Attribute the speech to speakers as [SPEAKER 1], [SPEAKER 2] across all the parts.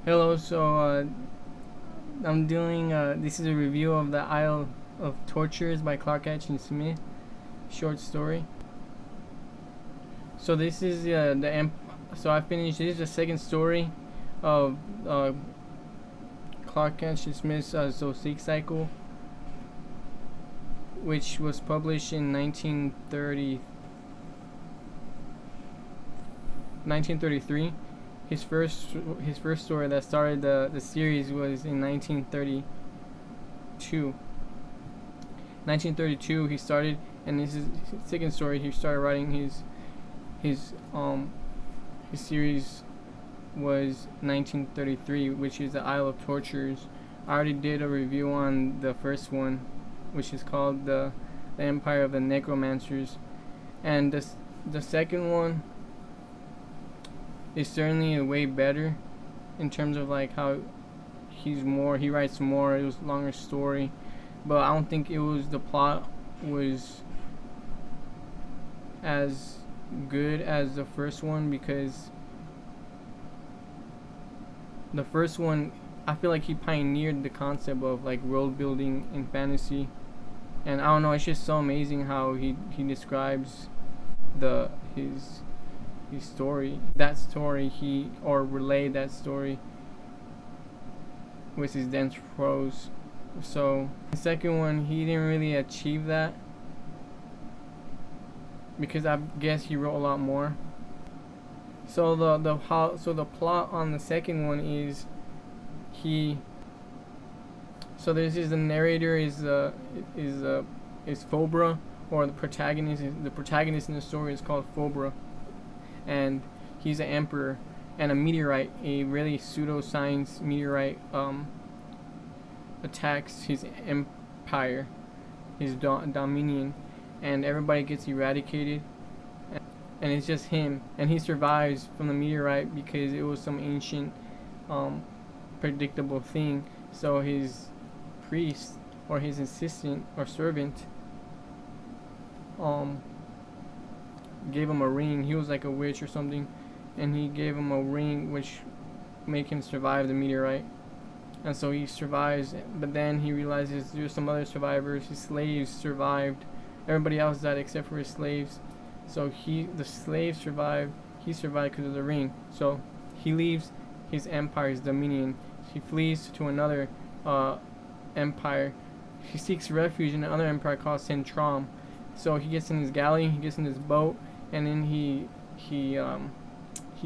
[SPEAKER 1] Hello, I'm doing, this is a review of The Isle of Tortures by Clark Ashton Smith, short story. So this is so I finished, this is the second story of Clark Ashton Smith's Zodiac cycle, which was published in 1933. His first story that started the series was in 1932. 1932 he started, and this is his second story. He started writing his series was 1933, which is The Isle of Tortures. I already did a review on the first one, which is called the Empire of the Necromancers, and the second one is certainly way better in terms of like how he writes more. It was a longer story, but I don't think the plot was as good as the first one, because the first one, I feel like he pioneered the concept of like world building in fantasy, and I don't know, it's just so amazing how he describes the his story, relayed that story with his dense prose. So the second one, he didn't really achieve that, because I guess he wrote a lot more. So the plot on the second one is the narrator is Phobra, or the protagonist. The protagonist in the story is called Phobra, and he's an emperor, and a meteorite, a really pseudoscience meteorite, attacks his empire, his dominion, and everybody gets eradicated, and it's just him, and he survives from the meteorite because it was some ancient, predictable thing. So his priest, or his assistant or servant, gave him a ring. He was like a witch or something, and he gave him a ring which make him survive the meteorite. And so he survives, but then he realizes there's some other survivors. His slaves survived. Everybody else died except for his slaves. So the slaves survived. He survived because of the ring. So he leaves his empire, his dominion. He flees to another empire. He seeks refuge in another empire called Centrom. So he gets in his galley, he gets in his boat, and then he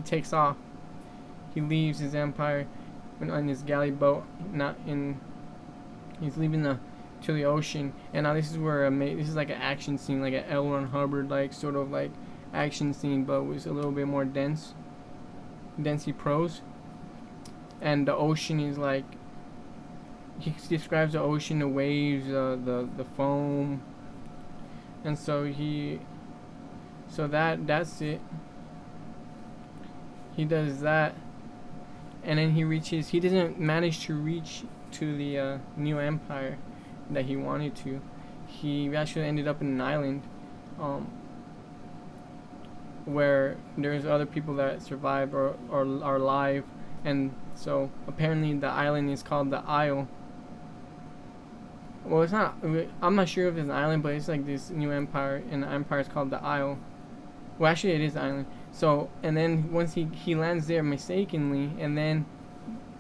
[SPEAKER 1] takes off. He leaves his empire on his galley boat. He's leaving to the ocean, and now this is where this is like an action scene, like an L. Ron Hubbard like sort of like action scene, but with a little bit more densely prose. And the ocean is like, he describes the ocean, the waves, the foam, and so that's it. He does that, and then he doesn't manage to reach to the new empire that he wanted to. He actually ended up in an island, where there's other people that survive or are alive, and so apparently the island is called the Isle. Well, it's not. I'm not sure if it's an island, but it's like this new empire, and the empire is called the Isle. Well, actually, it is an island. So, and then once he lands there mistakenly, and then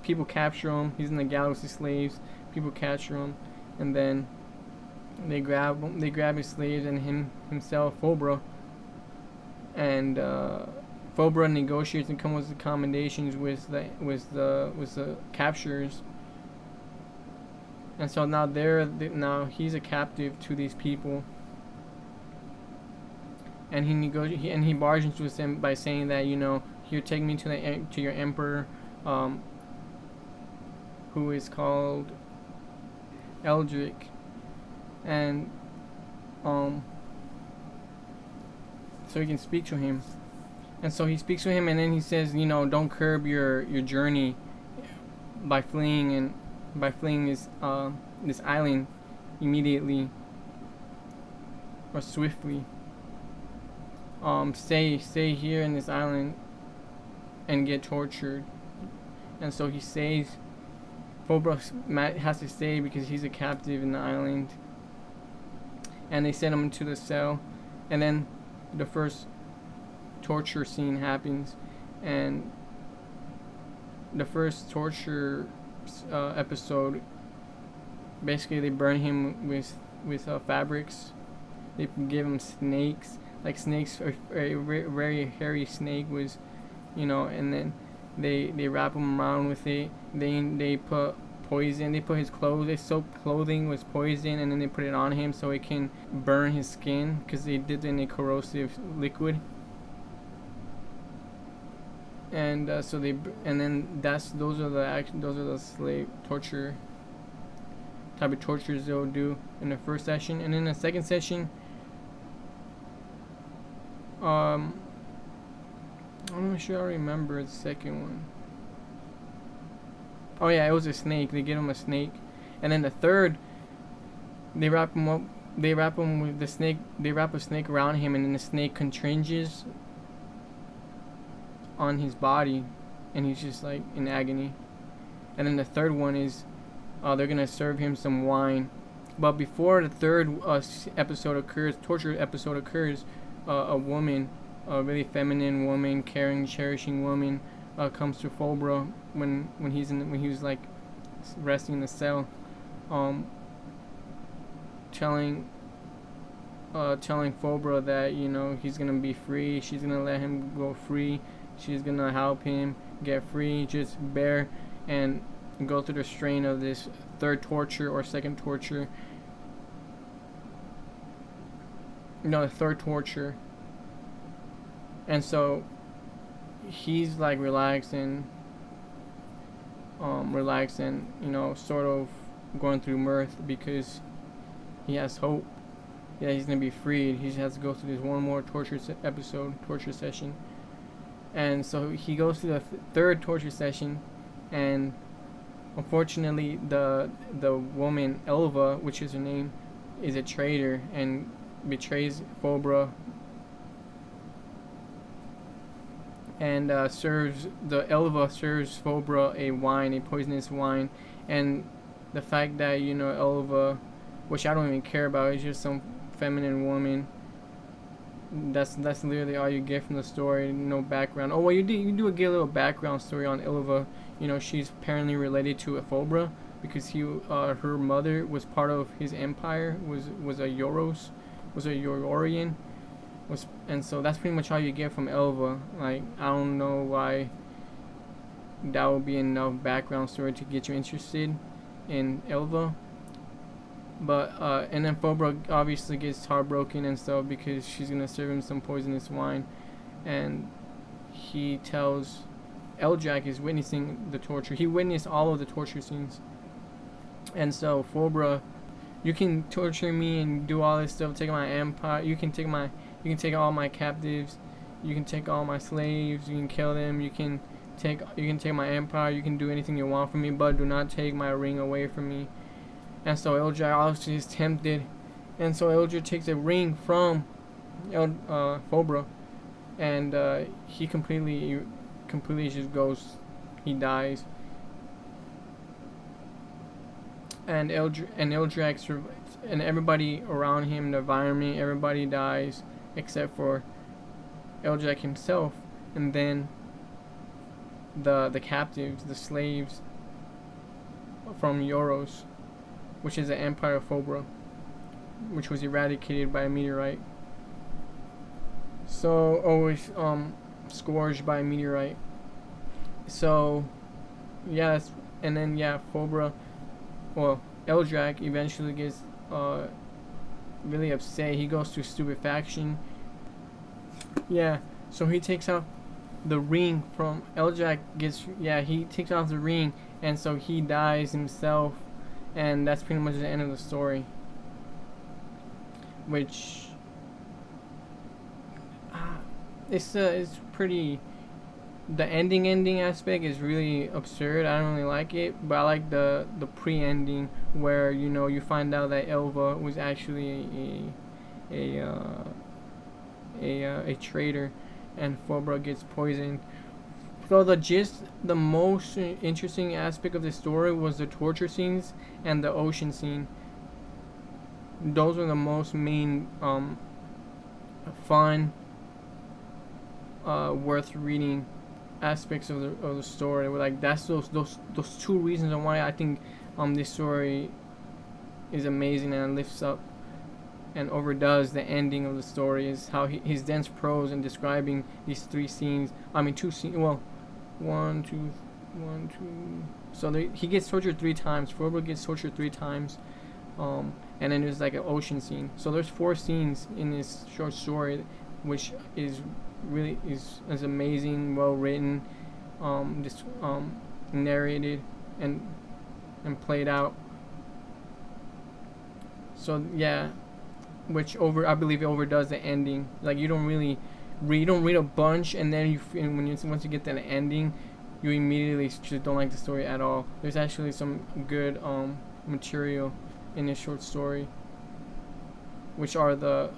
[SPEAKER 1] people capture him. He's in the galley with his slaves. People capture him, and then they grab his slaves and himself, Phobra. And Phobra negotiates and comes with accommodations with the capturers. And so now he's a captive to these people, and he bargains with them by saying that, you take me to your emperor, who is called Eldrick, and so he can speak to him. And so he speaks to him, and then he says, don't curb your journey by fleeing this island immediately or swiftly. Stay here in this island and get tortured. and so he stays. Phobra has to stay because he's a captive in the island, and they send him into the cell, and then the first torture scene happens, and the first torture episode, basically they burn him with fabrics. They give him snakes, like snakes, a very hairy snake was, and then they wrap him around with it. They put poison. They put his clothes. They soak clothing with poison, and then they put it on him so it can burn his skin because they did it in a corrosive liquid. And then those are the slave torture type of tortures they'll do in the first session, and in the second session, I'm not sure I remember the second one. Oh yeah, it was a snake. They give him a snake, and then the third, they wrap him up. They wrap him with the snake. They wrap a snake around him, and then the snake contringes on his body, and he's just like in agony. And then the third one is, they're gonna serve him some wine, but before the third episode occurs, torture episode occurs, a woman, a really feminine woman, caring, cherishing woman, comes to Phobra when he was like resting in the cell, telling Phobra that he's gonna be free. She's gonna let him go free. She's gonna help him get free. Just bear and go through the strain of this third torture or second torture. No, the third torture. And so he's like relaxed and sort of going through mirth because he has hope. Yeah, he's gonna be freed. He just has to go through this one more torture session. And so he goes to the third torture session, and unfortunately the woman Elva, which is her name, is a traitor and betrays Phobra, and serves Phobra a poisonous wine. And the fact that Elva, which I don't even care about, is just some feminine woman. That's literally all you get from the story. No background. Oh well, you do get a little background story on Ilva. She's apparently related to Phobra because her mother was part of his empire. Was a Yororian. And so that's pretty much all you get from Elva. Like, I don't know why that would be enough background story to get you interested in Elva. But and then Phobra obviously gets heartbroken and stuff because she's gonna serve him some poisonous wine, and he tells Eldrak is witnessing the torture. He witnessed all of the torture scenes, and so Phobra, you can torture me and do all this stuff, take my empire. You can take all my captives. You can take all my slaves. You can kill them. You can take my empire. You can do anything you want from me, but do not take my ring away from me. And so Eldrak obviously is tempted, and so Eldrak takes a ring from Phobra, and he completely just goes, he dies. And Eldrak and everybody around him, the environment, everybody dies except for Eldrak himself, and then the captives, the slaves from Yoros, which is the empire of Phobra, which was eradicated by a meteorite. So always scourged by a meteorite. So yes, and then Phobra, Eldrak eventually gets really upset. He goes to stupefaction. Yeah, so he takes out the ring from Eldrak. He takes off the ring, and so he dies himself. And that's pretty much the end of the story. Which it's pretty. The ending aspect is really absurd. I don't really like it, but I like the pre-ending where you find out that Elva was actually a traitor, and Phobra gets poisoned So the most interesting aspect of the story was the torture scenes and the ocean scene. Those are the most main fun, worth reading aspects of the story. Like that's those two reasons on why I think this story is amazing and lifts up and overdoes the ending of the story. Is how his dense prose in describing these three scenes. I mean two scenes. Well, one, two, one, two. So he gets tortured 3 times. Frodo gets tortured 3 times. And then there's like an ocean scene. So there's 4 scenes in this short story, which is really is amazing, well written, just narrated and played out. So yeah, which I believe it overdoes the ending. Like you don't really read a bunch, and then once you get to the ending, you immediately just don't like the story at all. There's actually some good material in this short story, which are the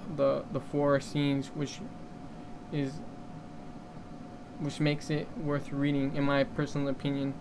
[SPEAKER 1] 4 scenes, which makes it worth reading in my personal opinion.